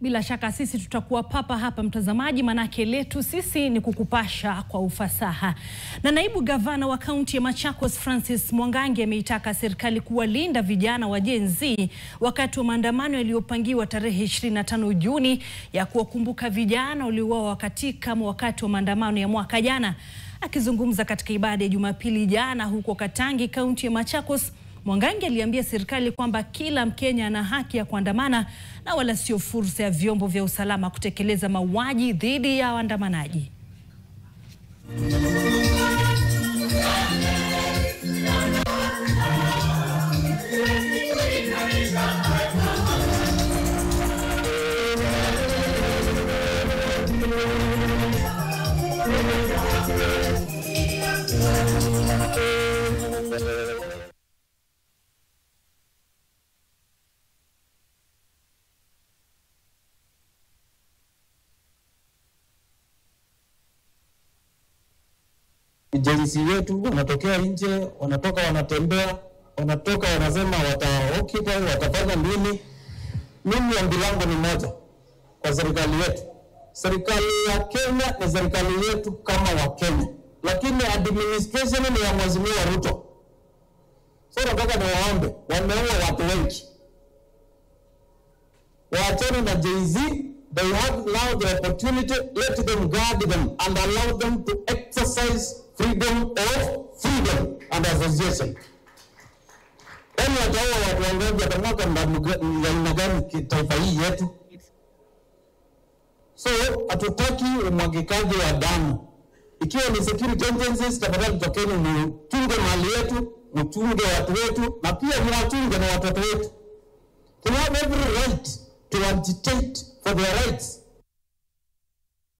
Bila shaka sisi tutakuwa papa hapa mtazamaji, manake letu sisi ni kukupasha kwa ufasaha. Na naibu gavana wa kaunti ya Machakos Francis Mwangangi ameitaka serikali kuwalinda vijana wa Gen Z wakati wa maandamano yaliyopangiwa tarehe 25 Juni ya kuwakumbuka vijana waliouawa katika wakati wa maandamano ya mwaka jana. Akizungumza katika ibada ya Jumapili jana huko Katangi, kaunti ya Machakos, Mwangangi aliambia serikali kwamba kila Mkenya ana haki ya kuandamana na wala sio fursa ya vyombo vya usalama kutekeleza mauaji dhidi ya waandamanaji. Jenzi wetu wanatokea nje, wanatoka wanatembea, wanatoka wanasema wataoccupy, watafanya nini. Mimi ombi langu ni moja kwa serikali yetu. Serikali ya Kenya ni serikali yetu kama wa Kenya, lakini administration ni ya Mheshimiwa Ruto. So nataka niwaombe, wameua watu wengi, waachane na Jay-Z. They have now the opportunity, let them guard them and allow them to exercise freedom and association. Wani wataua watu wangapi watamwaka mna gani taifa hii yetu? So hatutaki umwagikaji wa damu. Ikiwa ni security agencies, tafadhali tokeni mchunge mali yetu, mchunge watu wetu, na pia mwachunge na watoto wetu. They have every right to agitate for their rights.